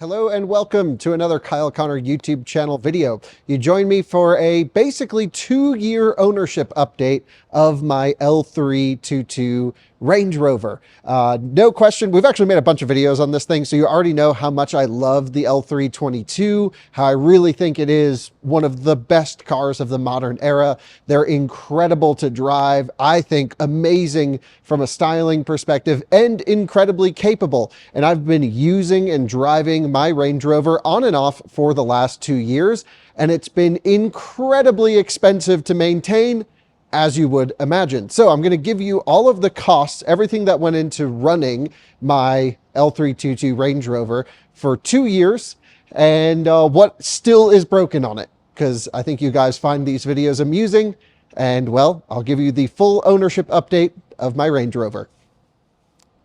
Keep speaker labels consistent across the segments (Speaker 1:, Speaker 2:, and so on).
Speaker 1: Hello and welcome to another Kyle Connor YouTube channel video. You join me for a basically 2-year ownership update of my L322 Range Rover. No question, we've actually made a bunch of videos on this thing, so you already know how much I love the L322, how I really think it is one of the best cars of the modern era. They're incredible to drive, I think amazing from a styling perspective, and incredibly capable. And I've been using and driving my Range Rover on and off for the last 2 years, and it's been incredibly expensive to maintain, as you would imagine. So I'm going to give you all of the costs, everything that went into running my L322 Range Rover for 2 years, and what still is broken on it, because I think you guys find these videos amusing. And well, I'll give you the full ownership update of my Range Rover.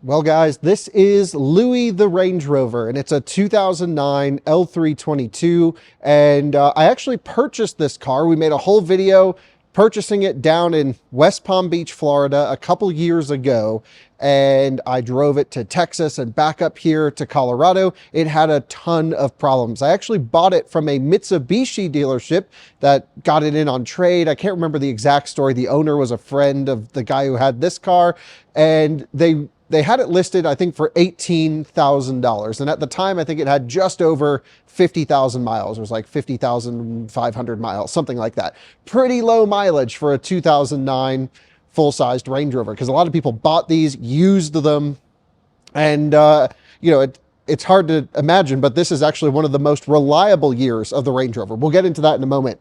Speaker 1: Well, guys, this is Louie the Range Rover, and it's a 2009 L322. And I actually purchased this car. We made a whole video purchasing it down in West Palm Beach, Florida, a couple years ago. And I drove it to Texas and back up here to Colorado. It had a ton of problems. I actually bought it from a Mitsubishi dealership that got it in on trade. I can't remember the exact story. The owner was a friend of the guy who had this car, and they had it listed, I think, for $18,000. And at the time, I think it had just over 50,000 miles. It was like 50,500 miles, something like that. Pretty low mileage for a 2009 full-sized Range Rover, because a lot of people bought these, used them, and you know, it's hard to imagine, but this is actually one of the most reliable years of the Range Rover. We'll get into that in a moment.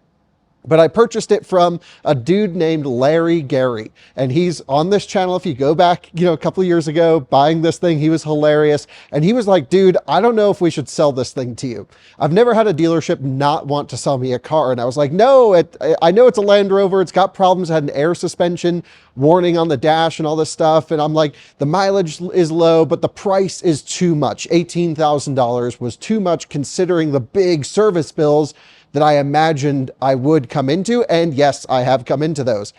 Speaker 1: But I purchased it from a dude named Larry Gary, and he's on this channel. If you go back, a couple of years ago, buying this thing, he was hilarious. And he was like, dude, I don't know if we should sell this thing to you. I've never had a dealership not want to sell me a car. And I was like, no, I know it's a Land Rover. It's got problems. It had an air suspension warning on the dash and all this stuff. And I'm like, the mileage is low, but the price is too much. $18,000 was too much considering the big service bills that I imagined I would come into. And yes, I have come into those.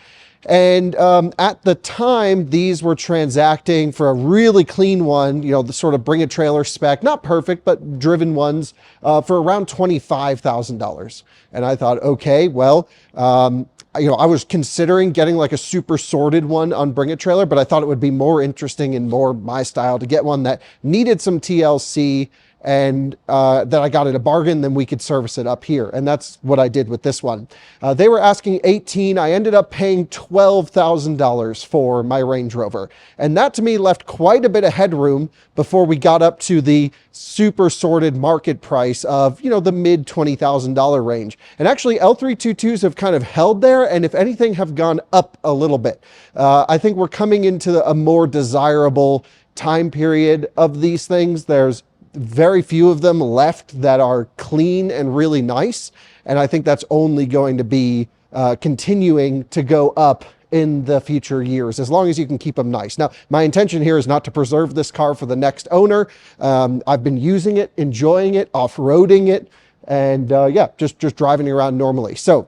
Speaker 1: And at the time, these were transacting for a really clean one, the sort of bring a trailer spec, not perfect, but driven ones for around $25,000. And I thought, okay, well, I was considering getting like a super sorted one on Bring a Trailer, but I thought it would be more interesting and more my style to get one that needed some TLC, and that I got at a bargain, then we could service it up here. And that's what I did with this one. They were asking $18,000. I ended up paying $12,000 for my Range Rover. And that to me left quite a bit of headroom before we got up to the super sorted market price of, the mid $20,000 range. And actually L322s have kind of held there, and if anything have gone up a little bit. I think we're coming into a more desirable time period of these things. There's very few of them left that are clean and really nice. And I think that's only going to be continuing to go up in the future years, as long as you can keep them nice. Now, my intention here is not to preserve this car for the next owner. I've been using it, enjoying it, off-roading it, and yeah, just driving around normally. So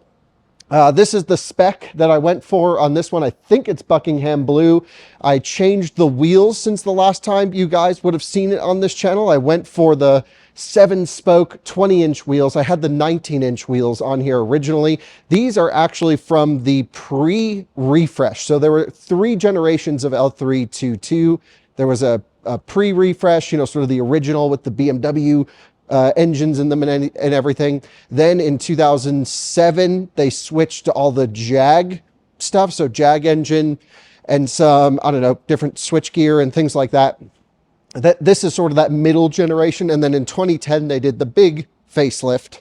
Speaker 1: this is the spec that I went for on this one. I think it's Buckingham Blue. I changed the wheels since the last time you guys would have seen it on this channel. I went for the 7-spoke 20-inch wheels. I had the 19-inch wheels on here originally. These are actually from the pre-refresh. So there were 3 generations of L322. There was a pre-refresh, sort of the original with the BMW engines in them and everything. Then in 2007, they switched to all the Jag stuff. So Jag engine and some, I don't know, different switchgear and things like that. This is sort of that middle generation. And then in 2010, they did the big facelift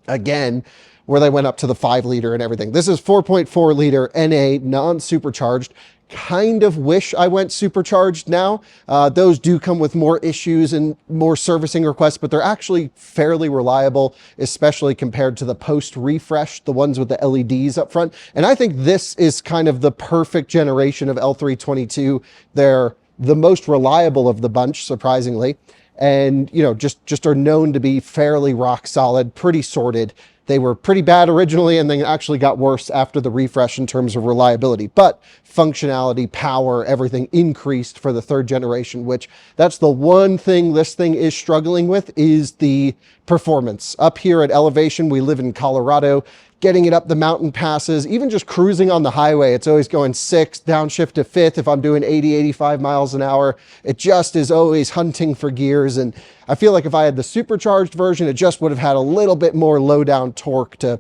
Speaker 1: again, where they went up to the 5-liter and everything. This is 4.4 liter NA non-supercharged. Kind of wish I went supercharged now. Those do come with more issues and more servicing requests, but they're actually fairly reliable, especially compared to the post-refresh, the ones with the LEDs up front. And I think this is kind of the perfect generation of L322. They're the most reliable of the bunch, surprisingly. And, just are known to be fairly rock solid, pretty sorted. They were pretty bad originally and then actually got worse after the refresh in terms of reliability. But functionality, power, everything increased for the third generation, which that's the one thing this thing is struggling with, is the performance. Up here at elevation, we live in Colorado, getting it up the mountain passes, even just cruising on the highway, it's always going 6th, downshift to 5th. If I'm doing 80, 85 miles an hour, it just is always hunting for gears. And I feel like if I had the supercharged version, it just would have had a little bit more low down torque to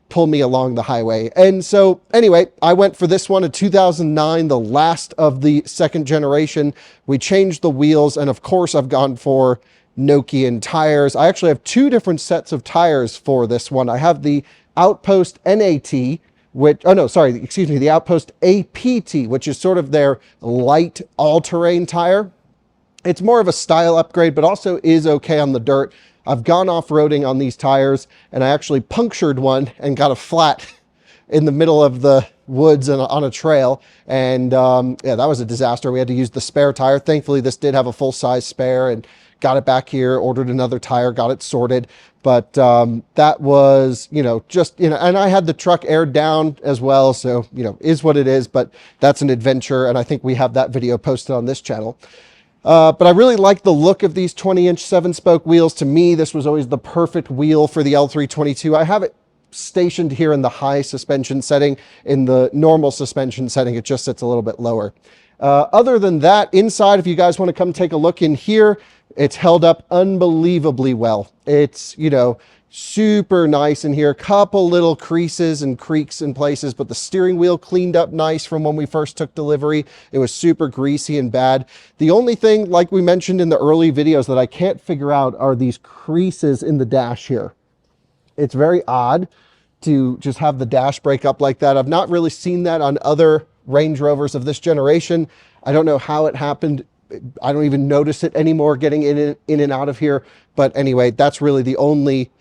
Speaker 1: pull me along the highway. And so anyway, I went for this one in 2009, the last of the second generation. We changed the wheels, and of course I've gone for Nokian tires. I actually have two different sets of tires for this one. I have the Outpost NAT, which, oh no, sorry, excuse me, the Outpost APT, which is sort of their light all-terrain tire. It's more of a style upgrade, but also is okay on the dirt. I've gone off-roading on these tires, and I actually punctured one and got a flat in the middle of the woods and on a trail. And yeah, that was a disaster. We had to use the spare tire. Thankfully, this did have a full-size spare, and got it back here, ordered another tire, got it sorted. But that was, you know, just, you know, and I had the truck aired down as well. So, you know, is what it is, but that's an adventure. And I think we have that video posted on this channel. But I really like the look of these 20-inch 7-spoke wheels. To me, this was always the perfect wheel for the L322. I have it stationed here in the high suspension setting. In the normal suspension setting, it just sits a little bit lower. Other than that, inside, if you guys want to come take a look in here, it's held up unbelievably well. It's, you know, super nice in here. Couple little creases and creaks in places, but the steering wheel cleaned up nice from when we first took delivery. It was super greasy and bad. The only thing, like we mentioned in the early videos, that I can't figure out are these creases in the dash here. It's very odd to just have the dash break up like that. I've not really seen that on other Range Rovers of this generation. I don't know how it happened. I don't even notice it anymore getting in and out of here. But anyway, that's really the only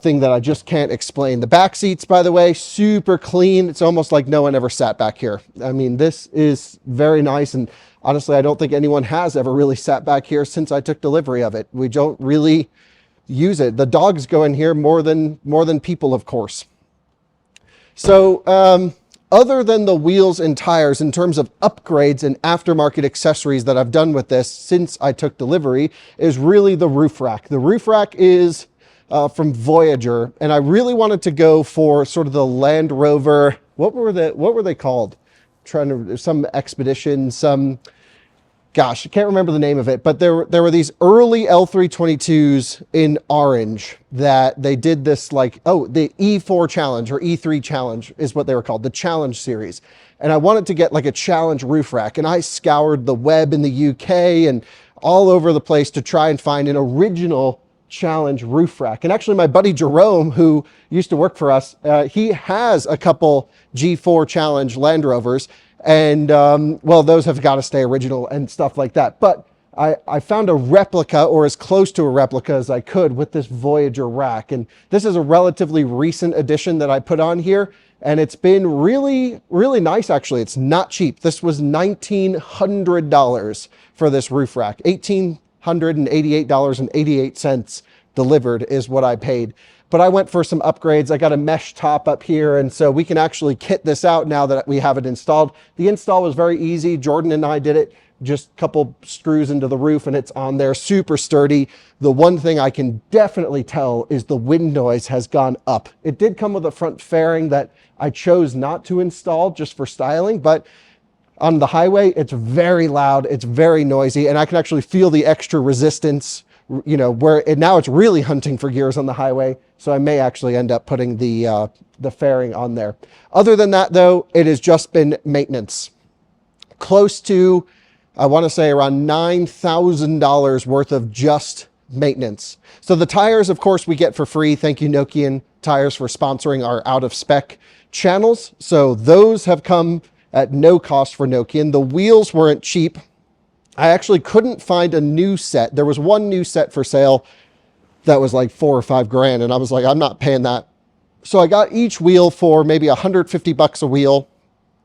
Speaker 1: thing that I just can't explain. The back seats, by the way, super clean. It's almost like no one ever sat back here. I mean, this is very nice. And honestly, I don't think anyone has ever really sat back here since I took delivery of it. We don't really use it. The dogs go in here more than people, of course. So, other than the wheels and tires, in terms of upgrades and aftermarket accessories that I've done with this since I took delivery, is really the roof rack. The roof rack is from Voyager, and I really wanted to go for sort of the Land Rover. What were they called? Some expedition, gosh, I can't remember the name of it, but there were these early L322s in orange that they did this, like, oh, the E4 Challenge or E3 Challenge is what they were called, the Challenge series. And I wanted to get like a Challenge roof rack, and I scoured the web in the UK and all over the place to try and find an original Challenge roof rack. And actually my buddy Jerome, who used to work for us, he has a couple G4 Challenge Land Rovers. And, well, those have got to stay original and stuff like that. But I found a replica, or as close to a replica as I could, with this Voyager rack. And this is a relatively recent addition that I put on here. And it's been really, really nice, actually. It's not cheap. This was $1,900 for this roof rack. $1,888.88 delivered is what I paid. But I went for some upgrades. I got a mesh top up here, and so we can actually kit this out now that we have it installed. The install was very easy. Jordan and I did it. Just a couple screws into the roof and it's on there, super sturdy. The one thing I can definitely tell is the wind noise has gone up. It did come with a front fairing that I chose not to install just for styling, but on the highway, it's very loud, it's very noisy, and I can actually feel the extra resistance, you know, now it's really hunting for gears on the highway. So I may actually end up putting the fairing on there. Other than that, though, it has just been maintenance. Close to, I want to say, around $9,000 worth of just maintenance. So the tires, of course, we get for free. Thank you, Nokian Tires, for sponsoring our out-of-spec channels. So those have come at no cost for Nokian. The wheels weren't cheap. I actually couldn't find a new set. There was one new set for sale that was like $4 or $5 grand. And I was like, I'm not paying that. So I got each wheel for maybe 150 bucks a wheel.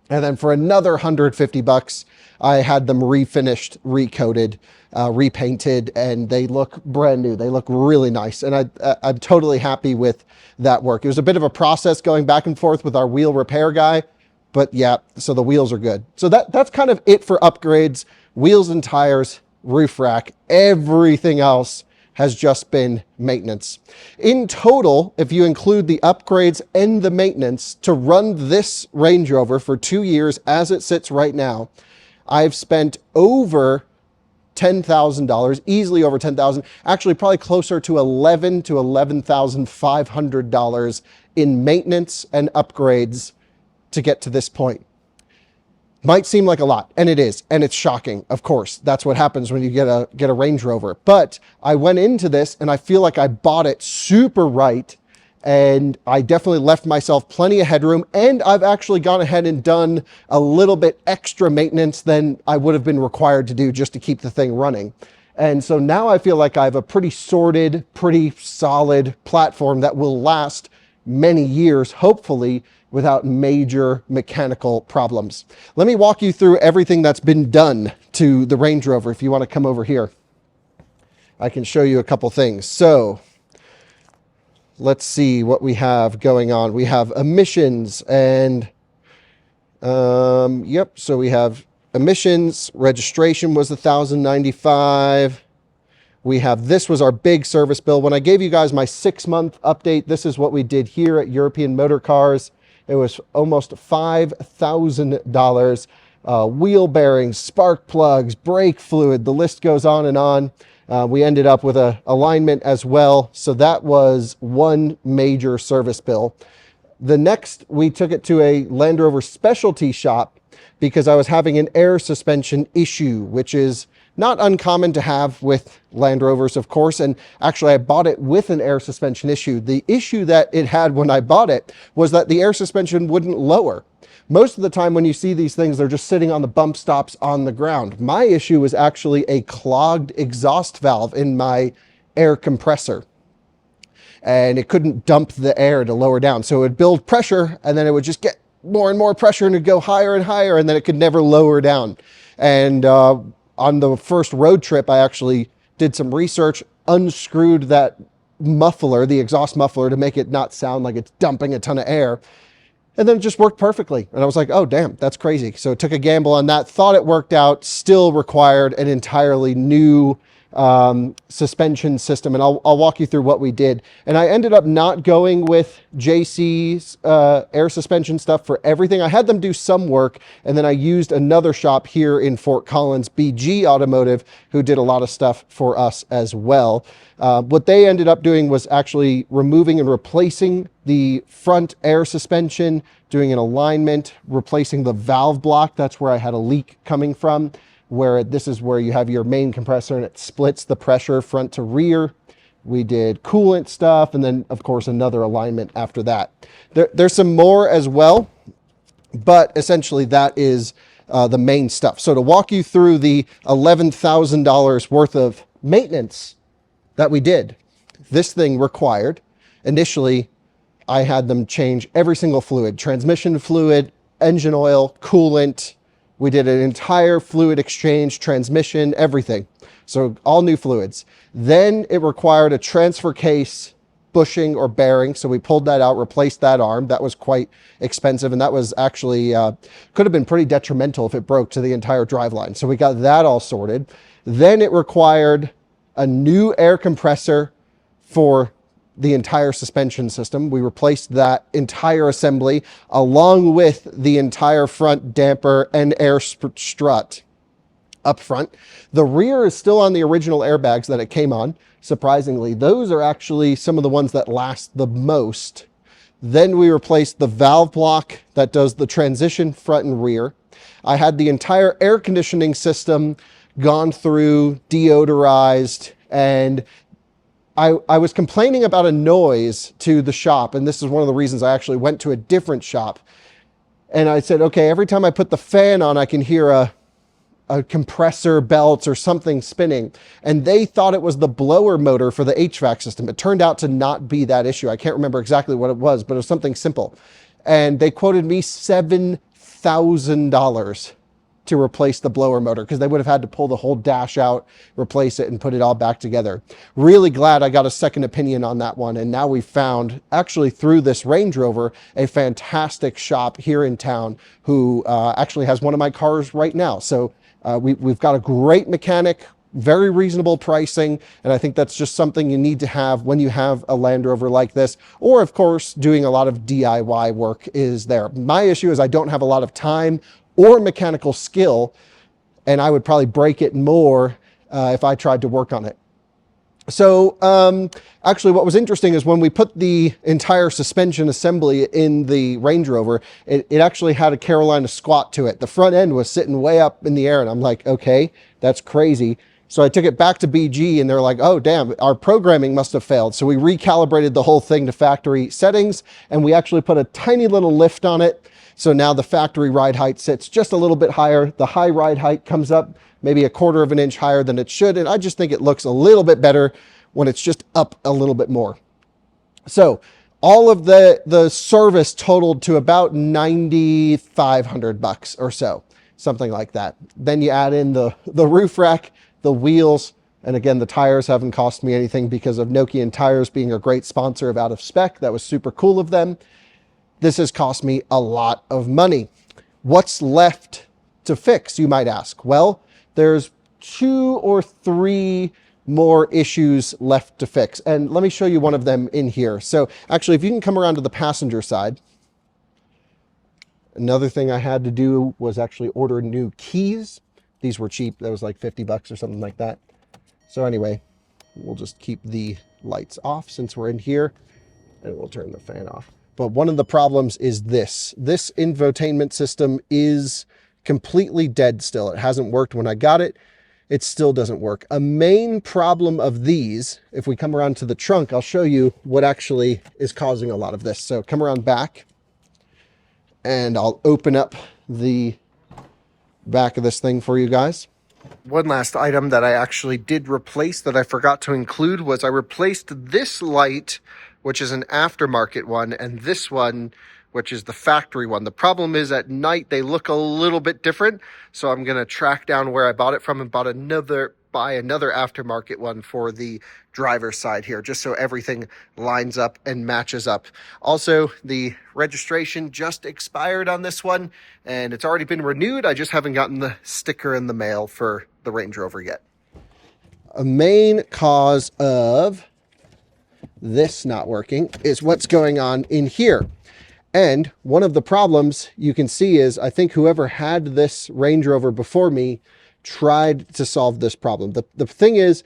Speaker 1: And then for another 150 bucks, I had them refinished, recoated. repainted, and they look brand new. They look really nice, and I'm totally happy with that work. It was a bit of a process going back and forth with our wheel repair guy, but yeah, so the wheels are good. So that's kind of it for upgrades: wheels and tires, roof rack. Everything else has just been maintenance. In total, if you include the upgrades and the maintenance to run this Range Rover for 2 years as it sits right now, I've spent over $10,000, easily over $10,000, actually probably closer to $11,000 to $11,500 in maintenance and upgrades to get to this point. Might seem like a lot, and it is, and it's shocking. Of course, that's what happens when you get a Range Rover. But I went into this and I feel like I bought it super right, and I definitely left myself plenty of headroom, and I've actually gone ahead and done a little bit extra maintenance than I would have been required to do just to keep the thing running. And so now I feel like I have a pretty sorted, pretty solid platform that will last many years, hopefully, without major mechanical problems. Let me walk you through everything that's been done to the Range Rover. If you want to come over here, I can show you a couple things. So let's see what we have going on. We have emissions and, yep. So we have emissions, registration was $1,095. We have, this was our big service bill. When I gave you guys my 6-month update, this is what we did here at European Motor Cars. It was almost $5,000. Wheel bearings, spark plugs, brake fluid, the list goes on and on. We ended up with a alignment as well. So that was one major service bill. The next, we took it to a Land Rover specialty shop because I was having an air suspension issue, which is not uncommon to have with Land Rovers, of course. And actually, I bought it with an air suspension issue. The issue that it had when I bought it was that the air suspension wouldn't lower. Most of the time when you see these things, they're just sitting on the bump stops on the ground. My issue was actually a clogged exhaust valve in my air compressor, and it couldn't dump the air to lower down. So it would build pressure, and then it would just get more and more pressure, and it'd go higher and higher, and then it could never lower down. And on the first road trip, I actually did some research, unscrewed that muffler, the exhaust muffler, to make it not sound like it's dumping a ton of air. And then it just worked perfectly. And I was like, oh, damn, that's crazy. So took a gamble on that, thought it worked out, still required an entirely new suspension system. And I'll walk you through what we did. And I ended up not going with JC's air suspension stuff for everything. I had them do some work, and then I used another shop here in Fort Collins, BG Automotive, who did a lot of stuff for us as well. What they ended up doing was actually removing and replacing the front air suspension, doing an alignment, replacing the valve block. That's where I had a leak coming from, where this is where you have your main compressor and it splits the pressure front to rear. We did coolant stuff, and then of course another alignment after that. There's some more as well, but essentially that is the main stuff. So to walk you through the $11,000 worth of maintenance that we did, this thing required, initially I had them change every single fluid: transmission fluid, engine oil, coolant. We did an entire fluid exchange, transmission, everything. So all new fluids. Then it required a transfer case bushing or bearing. So we pulled that out, replaced that arm. That was quite expensive. And that was actually, could have been pretty detrimental if it broke to the entire driveline. So we got that all sorted. Then it required a new air compressor for the entire suspension system. We replaced that entire assembly along with the entire front damper and air strut up front. The rear is still on the original airbags that it came on. Surprisingly, those are actually some of the ones that last the most. Then we replaced the valve block that does the transition front and rear. I had the entire air conditioning system gone through, deodorized, and I was complaining about a noise to the shop, and this is one of the reasons I actually went to a different shop. And I said, okay, every time I put the fan on, I can hear a compressor belt or something spinning. And they thought it was the blower motor for the HVAC system. It turned out to not be that issue. I can't remember exactly what it was, but it was something simple. And they quoted me $7,000 to replace the blower motor because they would have had to pull the whole dash out, replace it, and put it all back together. Really glad I got a second opinion on that one. And now we found, actually through this Range Rover, a fantastic shop here in town who actually has one of my cars right now. So we've got a great mechanic, very reasonable pricing, and I think that's just something you need to have when you have a Land Rover like this, or of course doing a lot of DIY work is there. My issue is I don't have a lot of time or mechanical skill, and I would probably break it more if I tried to work on it. So actually what was interesting is when we put the entire suspension assembly in the Range Rover, it actually had a Carolina squat to it. The front end was sitting way up in the air, and I'm like, okay, that's crazy. So I took it back to BG and they're like, oh, damn, our programming must have failed. So we recalibrated the whole thing to factory settings, and we actually put a tiny little lift on it. So now the factory ride height sits just a little bit higher. The high ride height comes up maybe 1/4 of an inch higher than it should. And I just think it looks a little bit better when it's just up a little bit more. So all of the service totaled to about $9,500 or so, something like that. Then you add in the roof rack, the wheels, and again, the tires haven't cost me anything because of Nokian Tires being a great sponsor of Out of Spec. That was super cool of them. This has cost me a lot of money. What's left to fix, you might ask? Well, there's 2 or 3 more issues left to fix. And let me show you one of them in here. So actually, if you can come around to the passenger side, another thing I had to do was actually order new keys. These were cheap. That was like $50 or something like that. So anyway, we'll just keep the lights off since we're in here, and we'll turn the fan off. But one of the problems is this infotainment system is completely dead still. It hasn't worked when I got it. It still doesn't work. A main problem of these, if we come around to the trunk, I'll show you what actually is causing a lot of this. So come around back, and I'll open up the back of this thing for you guys. One last item that I actually did replace that I forgot to include was I replaced this light, which is an aftermarket one, and this one, which is the factory one. The problem is at night they look a little bit different, so I'm going to track down where I bought it from and buy another aftermarket one for the driver's side here, just so everything lines up and matches up. Also, the registration just expired on this one, and it's already been renewed. I just haven't gotten the sticker in the mail for the Range Rover yet. A main cause of this not working is what's going on in here. And one of the problems you can see is I think whoever had this Range Rover before me tried to solve this problem. The thing is,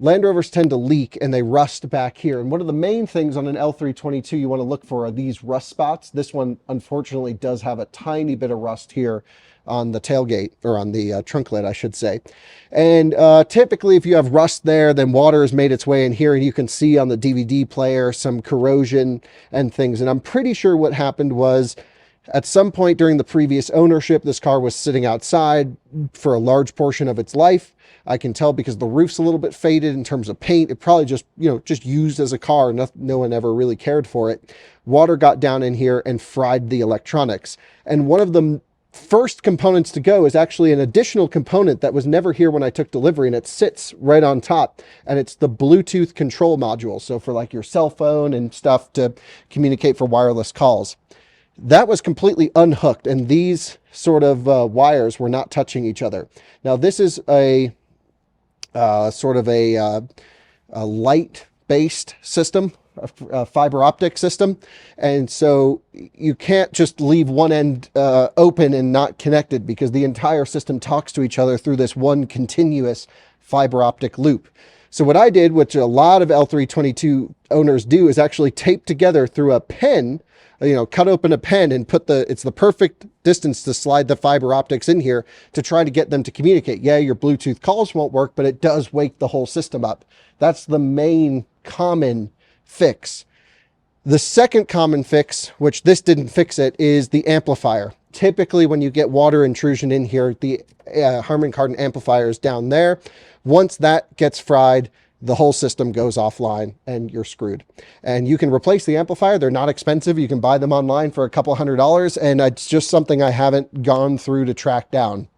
Speaker 1: Land Rovers tend to leak and they rust back here. And one of the main things on an L322 you want to look for are these rust spots. This one, unfortunately, does have a tiny bit of rust here on the tailgate, or on the trunk lid, I should say. And typically, if you have rust there, then water has made its way in here, and you can see on the DVD player some corrosion and things. And I'm pretty sure what happened was, at some point during the previous ownership, this car was sitting outside for a large portion of its life. I can tell because the roof's a little bit faded in terms of paint. It probably just, just used as a car. No one ever really cared for it. Water got down in here and fried the electronics. And one of the first components to go is actually an additional component that was never here when I took delivery, and it sits right on top, and it's the Bluetooth control module. So for like your cell phone and stuff to communicate for wireless calls. That was completely unhooked, and these sort of wires were not touching each other. Now this is a sort of a light-based system, a fiber optic system, and so you can't just leave one end open and not connected, because the entire system talks to each other through this one continuous fiber optic loop. So what I did, which a lot of L322 owners do, is actually tape together through a pen, cut open a pen and it's the perfect distance to slide the fiber optics in here to try to get them to communicate. Yeah, your Bluetooth calls won't work, but it does wake the whole system up. That's the main common fix. The second common fix, which this didn't fix it, is the amplifier. Typically, when you get water intrusion in here, the Harman Kardon amplifier is down there. Once that gets fried, the whole system goes offline and you're screwed. And you can replace the amplifier. They're not expensive. You can buy them online for a couple $100, and it's just something I haven't gone through to track down.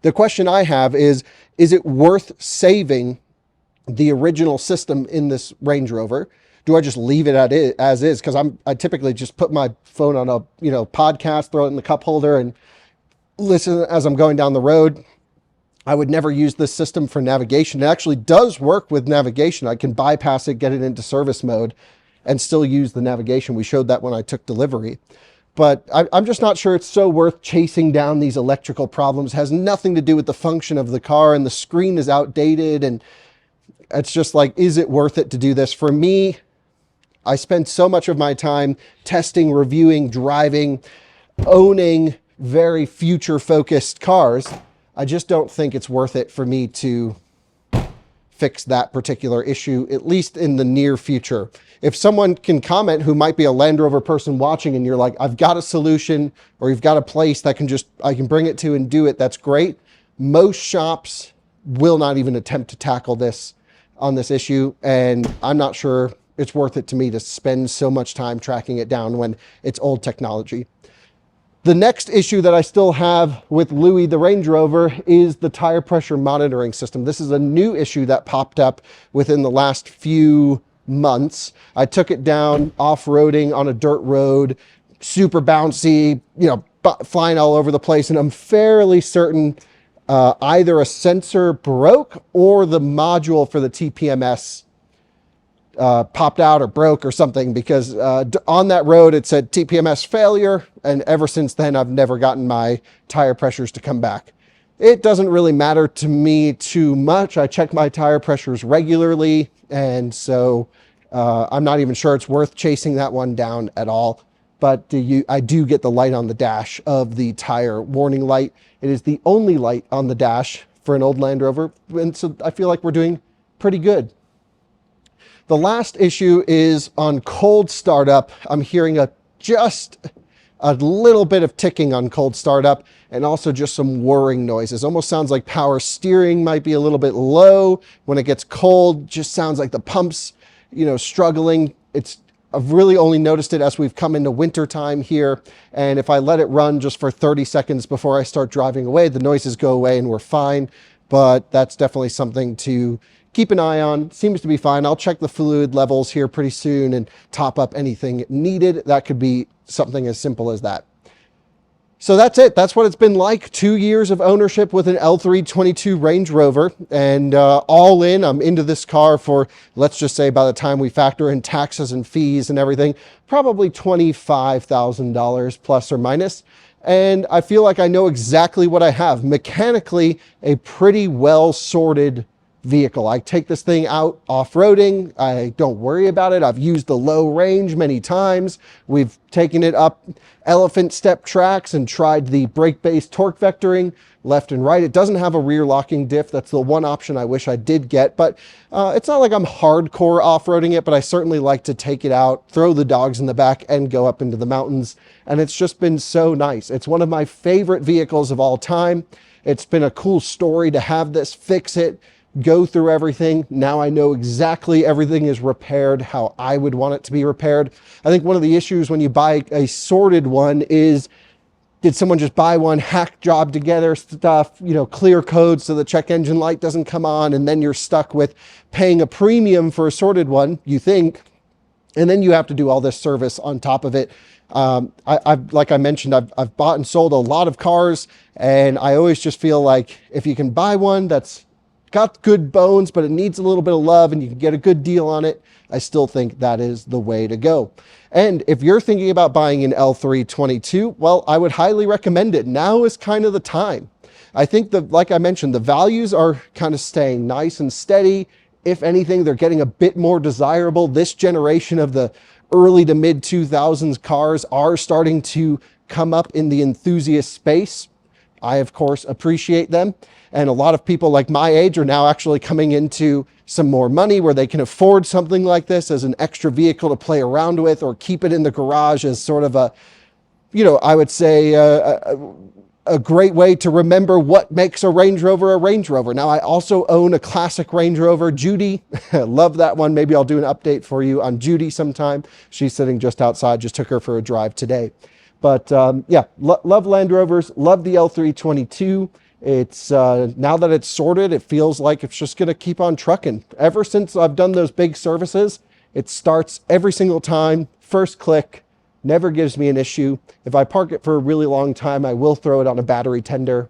Speaker 1: The question I have is it worth saving the original system in this Range Rover? Do I just leave it as is? Because I typically just put my phone on a podcast, throw it in the cup holder, and listen as I'm going down the road. I would never use this system for navigation. It actually does work with navigation. I can bypass it, get it into service mode, and still use the navigation. We showed that when I took delivery. But I'm just not sure it's so worth chasing down these electrical problems. It has nothing to do with the function of the car, and the screen is outdated, and it's just like, is it worth it to do this? For me, I spend so much of my time testing, reviewing, driving, owning very future-focused cars. I just don't think it's worth it for me to fix that particular issue, at least in the near future. If someone can comment who might be a Land Rover person watching and you're like, I've got a solution, or you've got a place that I can bring it to and do it, that's great. Most shops will not even attempt to tackle this on this issue, and I'm not sure it's worth it to me to spend so much time tracking it down when it's old technology. The next issue that I still have with Louie, the Range Rover, is the tire pressure monitoring system. This is a new issue that popped up within the last few months. I took it down off-roading on a dirt road, super bouncy, flying all over the place, and I'm fairly certain either a sensor broke or the module for the TPMS popped out or broke or something, because on that road it said TPMS failure, and ever since then I've never gotten my tire pressures to come back. It doesn't really matter to me too much. I check my tire pressures regularly, and so I'm not even sure it's worth chasing that one down at all. But I do get the light on the dash of the tire warning light. It is the only light on the dash for an old Land Rover, and so I feel like we're doing pretty good. The last issue is on cold startup. I'm hearing just a little bit of ticking on cold startup, and also just some whirring noises. Almost sounds like power steering might be a little bit low. When it gets cold, just sounds like the pump's, struggling. I've really only noticed it as we've come into winter time here. And if I let it run just for 30 seconds before I start driving away, the noises go away and we're fine. But that's definitely something to keep an eye on. Seems to be fine. I'll check the fluid levels here pretty soon and top up anything needed. That could be something as simple as that. So that's it. That's what it's been like. 2 years of ownership with an L322 Range Rover, and all in, I'm into this car for, let's just say, by the time we factor in taxes and fees and everything, probably $25,000 plus or minus. And I feel like I know exactly what I have. Mechanically, a pretty well sorted vehicle. I take this thing out off-roading. I don't worry about it. I've used the low range many times. We've taken it up elephant step tracks and tried the brake-based torque vectoring left and right. It doesn't have a rear locking diff. That's the one option I wish I did get, but it's not like I'm hardcore off-roading it, but I certainly like to take it out, throw the dogs in the back, and go up into the mountains. And it's just been so nice. It's one of my favorite vehicles of all time. It's been a cool story to have this, fix it, go through everything. Now I know exactly everything is repaired how I would want it to be repaired. I think one of the issues when you buy a sorted one is, did someone just buy one, hack job together stuff, clear code so the check engine light doesn't come on, and then you're stuck with paying a premium for a sorted one, you think, and then you have to do all this service on top of it. Like I mentioned, I've bought and sold a lot of cars, and I always just feel like if you can buy one that's got good bones, but it needs a little bit of love and you can get a good deal on it, I still think that is the way to go. And if you're thinking about buying an L322, well, I would highly recommend it. Now is kind of the time. I think like I mentioned, the values are kind of staying nice and steady. If anything, they're getting a bit more desirable. This generation of the early to mid 2000s cars are starting to come up in the enthusiast space. I, of course, appreciate them. And a lot of people like my age are now actually coming into some more money where they can afford something like this as an extra vehicle to play around with, or keep it in the garage as sort of a, I would say a great way to remember what makes a Range Rover a Range Rover. Now, I also own a classic Range Rover, Judy. Love that one. Maybe I'll do an update for you on Judy sometime. She's sitting just outside. Just took her for a drive today. But yeah, love Land Rovers, love the L322. It's now that it's sorted, it feels like it's just going to keep on trucking. Ever since I've done those big services, it starts every single time, first click, never gives me an issue. If I park it for a really long time, I will throw it on a battery tender.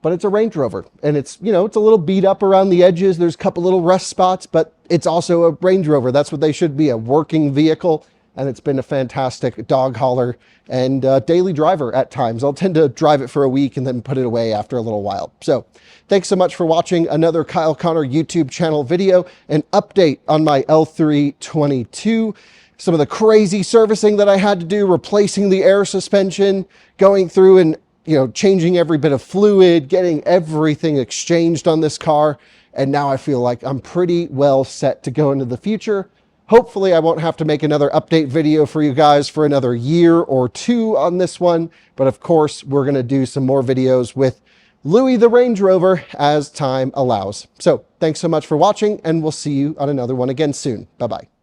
Speaker 1: But it's a Range Rover, and it's, you know, it's a little beat up around the edges. There's a couple little rust spots, but it's also a Range Rover. That's what they should be, a working vehicle. And it's been a fantastic dog hauler and daily driver at times. I'll tend to drive it for a week and then put it away after a little while. So thanks so much for watching another Kyle Connor YouTube channel video, an update on my L322. Some of the crazy servicing that I had to do, replacing the air suspension, going through and, you know, changing every bit of fluid, getting everything exchanged on this car. And now I feel like I'm pretty well set to go into the future. Hopefully I won't have to make another update video for you guys for another year or two on this one. But of course, we're going to do some more videos with Louie the Range Rover as time allows. So thanks so much for watching, and we'll see you on another one again soon. Bye-bye.